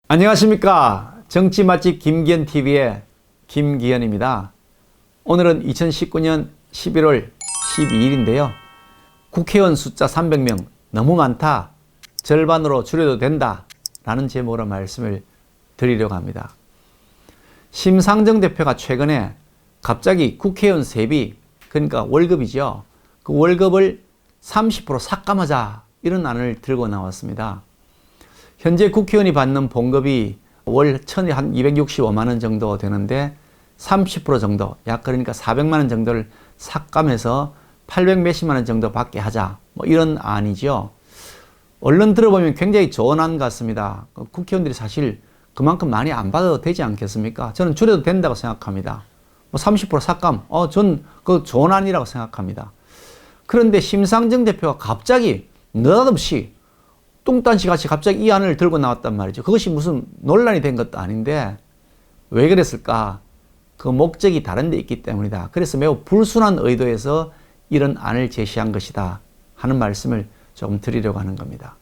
안녕하십니까. 정치 맛집 김기현TV의 김기현입니다. 오늘은 2019년 11월 12일인데요. 국회의원 숫자 300명 너무 많다. 절반으로 줄여도 된다. 라는 제목으로 말씀을 드리려고 합니다. 심상정 대표가 최근에 갑자기 국회의원 세비, 그러니까 월급이죠. 그 월급을 30% 삭감하자 이런 안을 들고 나왔습니다. 현재 국회의원이 받는 봉급이 월 천에 한 265만 원 정도 되는데 30% 정도, 약 그러니까 400만 원 정도를 삭감해서 800 몇십만 원 정도 받게 하자. 뭐 이런 안이죠. 언론 들어보면 굉장히 좋은 안 같습니다. 국회의원들이 사실 그만큼 많이 안 받아도 되지 않겠습니까? 저는 줄여도 된다고 생각합니다. 뭐 30% 삭감, 전 그 좋은 안이라고 생각합니다. 그런데 심상정 대표가 갑자기 느닷없이 뚱딴지 같이 갑자기 이 안을 들고 나왔단 말이죠. 그것이 무슨 논란이 된 것도 아닌데 왜 그랬을까? 그 목적이 다른 데 있기 때문이다. 그래서 매우 불순한 의도에서 이런 안을 제시한 것이다 하는 말씀을 조금 드리려고 하는 겁니다.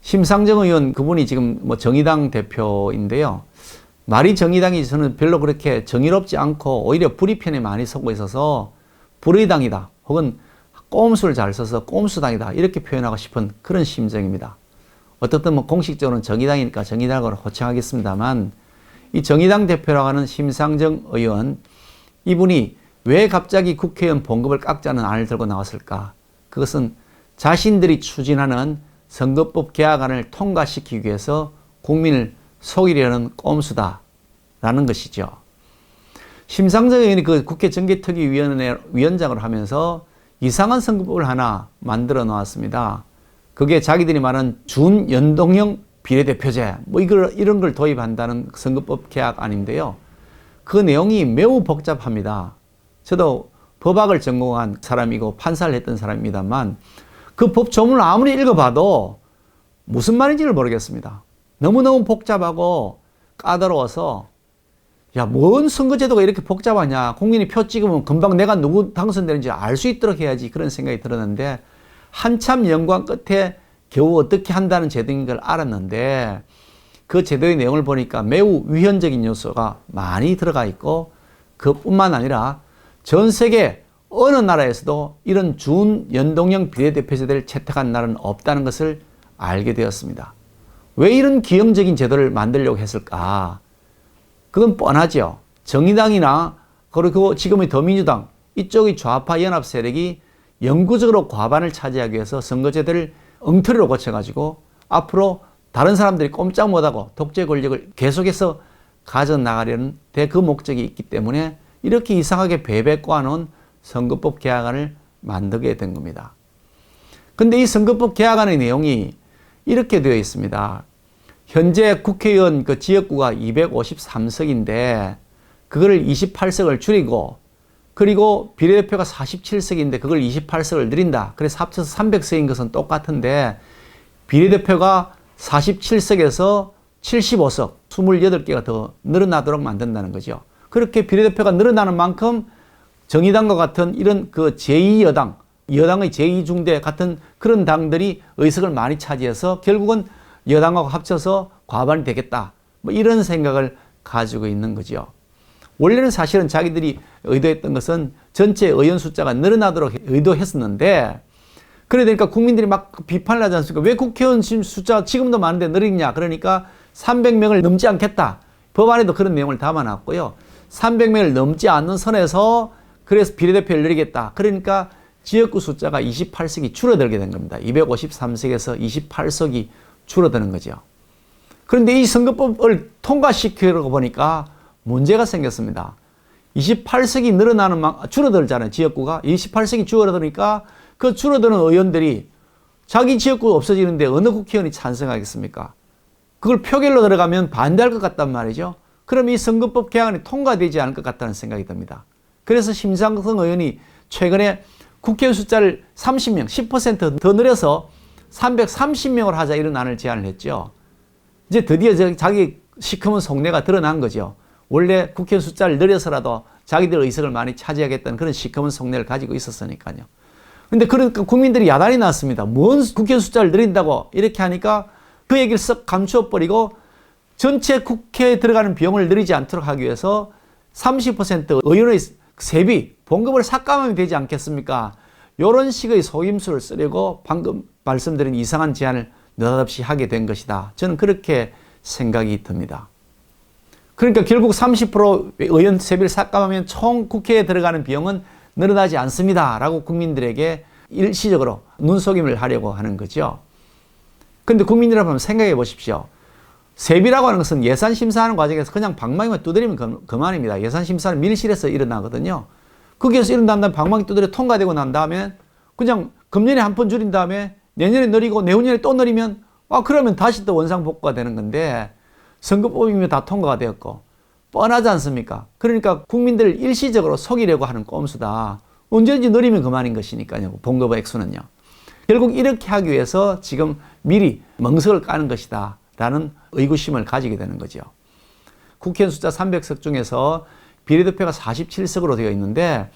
심상정 의원 그분이 지금 뭐 정의당 대표인데요. 말이 정의당이 저는 별로 그렇게 정의롭지 않고 오히려 불의 편에 많이 서고 있어서 불의당이다 혹은 꼼수를 잘 써서 꼼수당이다 이렇게 표현하고 싶은 그런 심정입니다. 어떻든 뭐 공식적으로는 정의당이니까 정의당으로 호칭하겠습니다만 이 정의당 대표라고 하는 심상정 의원 이분이 왜 갑자기 국회의원 봉급을 깎자는 안을 들고 나왔을까? 그것은 자신들이 추진하는 선거법 개혁안을 통과시키기 위해서 국민을 속이려는 꼼수다라는 것이죠. 심상정 의원이 그 국회 정개특위위원회 위원장을 하면서 이상한 선거법을 하나 만들어 놓았습니다. 그게 자기들이 말하는 준연동형 비례대표제, 뭐 이런 걸 도입한다는 선거법 개혁안인데요. 그 내용이 매우 복잡합니다. 저도 법학을 전공한 사람이고 판사를 했던 사람입니다만 그 법 조문을 아무리 읽어봐도 무슨 말인지를 모르겠습니다. 너무너무 복잡하고 까다로워서 야, 뭔 선거제도가 이렇게 복잡하냐. 국민이 표 찍으면 금방 내가 누구 당선되는지 알 수 있도록 해야지 그런 생각이 들었는데 한참 연구한 끝에 겨우 어떻게 한다는 제도인 걸 알았는데 그 제도의 내용을 보니까 매우 위헌적인 요소가 많이 들어가 있고 그뿐만 아니라 전 세계 어느 나라에서도 이런 준연동형 비례대표제를 채택한 나라는 없다는 것을 알게 되었습니다. 왜 이런 기형적인 제도를 만들려고 했을까? 그건 뻔하죠. 정의당이나 그리고 지금의 더민주당 이쪽의 좌파 연합 세력이 영구적으로 과반을 차지하기 위해서 선거제도를 엉터리로 고쳐가지고 앞으로 다른 사람들이 꼼짝 못하고 독재 권력을 계속해서 가져나가려는 그 목적이 있기 때문에 이렇게 이상하게 베베꼬아놓은 선거법 개혁안을 만들게 된 겁니다. 근데 이 선거법 개혁안의 내용이 이렇게 되어 있습니다. 현재 국회의원 그 지역구가 253석인데 그걸 28석을 줄이고 그리고 비례대표가 47석인데 그걸 28석을 늘린다. 그래서 합쳐서 300석인 것은 똑같은데 비례대표가 47석에서 75석, 28개가 더 늘어나도록 만든다는 거죠. 그렇게 비례대표가 늘어나는 만큼 정의당과 같은 이런 그 제2여당, 여당의 제2중대 같은 그런 당들이 의석을 많이 차지해서 결국은 여당하고 합쳐서 과반이 되겠다. 뭐 이런 생각을 가지고 있는 거죠. 원래는 사실은 자기들이 의도했던 것은 전체 의원 숫자가 늘어나도록 의도했었는데 그래 되니까 국민들이 막 비판을 하지 않습니까? 왜 국회의원 숫자 지금도 많은데 늘리냐? 그러니까 300명을 넘지 않겠다. 법안에도 그런 내용을 담아놨고요. 300명을 넘지 않는 선에서 그래서 비례대표를 늘리겠다. 그러니까 지역구 숫자가 28석이 줄어들게 된 겁니다. 253석에서 28석이 줄어드는 거죠. 그런데 이 선거법을 통과시키려고 보니까 문제가 생겼습니다. 28석이 줄어들잖아요. 지역구가. 28석이 줄어드니까 그 줄어드는 의원들이 자기 지역구가 없어지는데 어느 국회의원이 찬성하겠습니까? 그걸 표결로 들어가면 반대할 것 같단 말이죠. 그럼 이 선거법 개혁안이 통과되지 않을 것 같다는 생각이 듭니다. 그래서 심상정 의원이 최근에 국회의원 숫자를 30명, 10% 더 늘려서 330명을 하자 이런 안을 제안을 했죠. 이제 드디어 자기 시커먼 속내가 드러난 거죠. 원래 국회의원 숫자를 늘려서라도 자기들 의석을 많이 차지하겠다는 그런 시커먼 속내를 가지고 있었으니까요. 근데 그러니까 국민들이 야단이 났습니다. 뭔 국회의원 숫자를 늘린다고 이렇게 하니까 그 얘기를 썩 감추어버리고 전체 국회에 들어가는 비용을 늘리지 않도록 하기 위해서 30% 의원의 세비, 봉급을 삭감하면 되지 않겠습니까? 이런 식의 속임수를 쓰려고 방금 말씀드린 이상한 제안을 느닷없이 하게 된 것이다. 저는 그렇게 생각이 듭니다. 그러니까 결국 30% 의원 세비를 삭감하면 총 국회에 들어가는 비용은 늘어나지 않습니다. 라고 국민들에게 일시적으로 눈속임을 하려고 하는 거죠. 그런데 국민 여러분 생각해 보십시오. 세비라고 하는 것은 예산 심사하는 과정에서 그냥 방망이만 두드리면 그만입니다. 예산 심사는 밀실에서 일어나거든요. 거기에서 일어난 다음에 방망이 두드려 통과되고 난 다음에 그냥 금년에 한 번 줄인 다음에 내년에 늘리고 내후년에 또 늘리면 그러면 다시 또 원상복구가 되는 건데 선거법이면 다 통과가 되었고 뻔하지 않습니까? 그러니까 국민들을 일시적으로 속이려고 하는 꼼수다. 언제든지 늘리면 그만인 것이니까요. 봉급 액수는요. 결국 이렇게 하기 위해서 지금 미리 멍석을 까는 것이다 라는 의구심을 가지게 되는 거죠. 국회의원 숫자 300석 중에서 비례대표가 47석으로 되어 있는데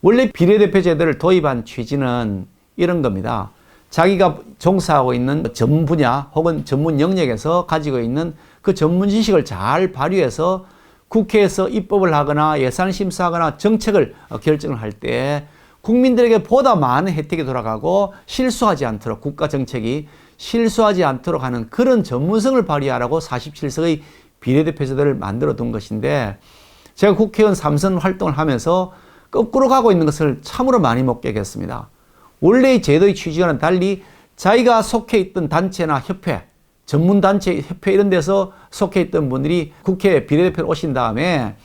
원래 비례대표 제도를 도입한 취지는 이런 겁니다. 자기가 종사하고 있는 전문 분야 혹은 전문 영역에서 가지고 있는 그 전문 지식을 잘 발휘해서 국회에서 입법을 하거나 예산 심사하거나 정책을 결정을 할 때 국민들에게 보다 많은 혜택이 돌아가고 실수하지 않도록 국가 정책이 실수하지 않도록 하는 그런 전문성을 발휘하라고 47석의 비례대표 제도를 만들어 둔 것인데 제가 국회의원 3선 활동을 하면서 거꾸로 가고 있는 것을 참으로 많이 목격했습니다. 원래의 제도의 취지와는 달리 자기가 속해 있던 단체나 협회, 전문단체, 협회 이런 데서 속해 있던 분들이 국회에 비례대표로 오신 다음에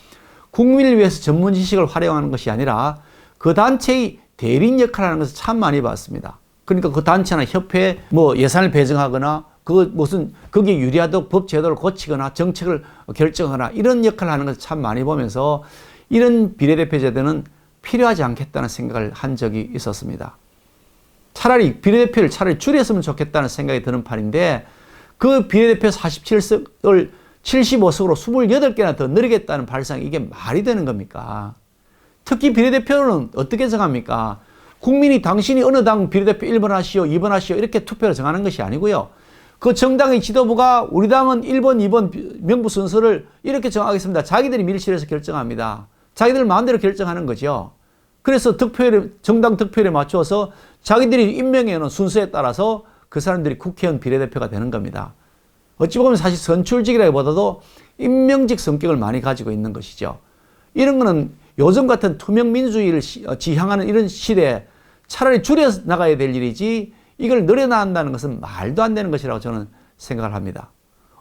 국민을 위해서 전문 지식을 활용하는 것이 아니라 그 단체의 대리인 역할을 하는 것을 참 많이 봤습니다. 그러니까 그 단체나 협회에 예산을 배정하거나 거기에 유리하도록 법 제도를 고치거나 정책을 결정하거나 이런 역할을 하는 것을 참 많이 보면서 이런 비례대표 제도는 필요하지 않겠다는 생각을 한 적이 있었습니다. 차라리 비례대표를 줄였으면 좋겠다는 생각이 드는 판인데 그 비례대표 47석을 75석으로 28개나 더 늘리겠다는 발상이 이게 말이 되는 겁니까? 특히 비례대표는 어떻게 정합니까? 국민이 당신이 어느 당 비례대표 1번 하시오, 2번 하시오 이렇게 투표를 정하는 것이 아니고요. 그 정당의 지도부가 우리 당은 1번, 2번 명부 순서를 이렇게 정하겠습니다. 자기들이 밀실에서 결정합니다. 자기들 마음대로 결정하는 거죠. 그래서 정당 득표율에 맞춰서 자기들이 임명해놓은 순서에 따라서 그 사람들이 국회의원 비례대표가 되는 겁니다. 어찌 보면 사실 선출직이라기보다도 임명직 성격을 많이 가지고 있는 것이죠. 이런 거는 요즘 같은 투명 민주주의를 지향하는 이런 시대에 차라리 줄여 나가야 될 일이지 이걸 늘어난다는 것은 말도 안 되는 것이라고 저는 생각을 합니다.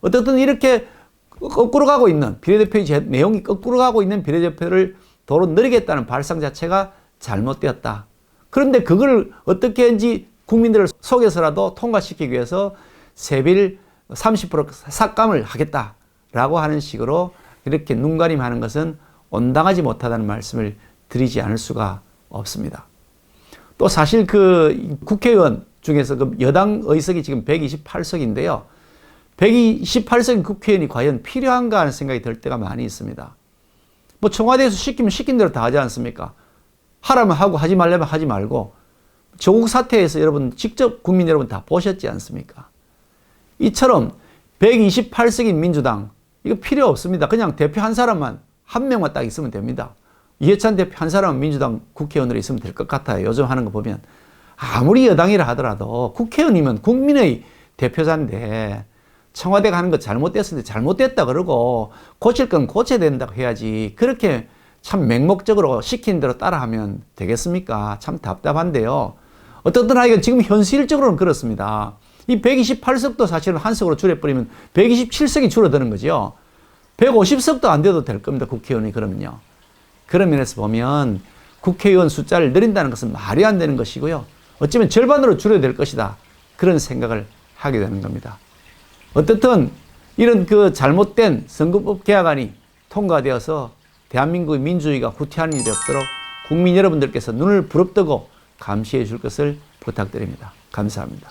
어떻든 이렇게 거꾸로 가고 있는 비례대표의 내용이 거꾸로 가고 있는 비례대표를 도로 늘리겠다는 발상 자체가 잘못되었다. 그런데 그걸 어떻게든지 국민들을 속여서라도 통과시키기 위해서 세비를 30% 삭감을 하겠다라고 하는 식으로 이렇게 눈가림하는 것은 온당하지 못하다는 말씀을 드리지 않을 수가 없습니다. 또 사실 그 국회의원 중에서 그 여당 의석이 지금 128석인데요. 128석인 국회의원이 과연 필요한가 하는 생각이 들 때가 많이 있습니다. 청와대에서 시키면 시킨 대로 다 하지 않습니까? 하라면 하고 하지 말려면 하지 말고 조국 사태에서 여러분 직접 국민 여러분 다 보셨지 않습니까? 이처럼 128석인 민주당 이거 필요 없습니다. 그냥 대표 한 사람만 한 명만 딱 있으면 됩니다. 이해찬 대표 한 사람은 민주당 국회의원으로 있으면 될 것 같아요. 요즘 하는 거 보면 아무리 여당이라 하더라도 국회의원이면 국민의 대표자인데 청와대가 하는 거 잘못됐을 때 잘못됐다 그러고 고칠 건 고쳐야 된다고 해야지 그렇게 참 맹목적으로 시키는 대로 따라하면 되겠습니까? 참 답답한데요. 어떻든 하여간 지금 현실적으로는 그렇습니다. 이 128석도 사실은 한 석으로 줄여버리면 127석이 줄어드는 거죠. 150석도 안 돼도 될 겁니다. 국회의원이 그러면요. 그런 면에서 보면 국회의원 숫자를 늘린다는 것은 말이 안 되는 것이고요. 어쩌면 절반으로 줄여야 될 것이다. 그런 생각을 하게 되는 겁니다. 어떻든 이런 그 잘못된 선거법 개혁안이 통과되어서 대한민국의 민주주의가 후퇴하는 일이 없도록 국민 여러분들께서 눈을 부릅뜨고 감시해 줄 것을 부탁드립니다. 감사합니다.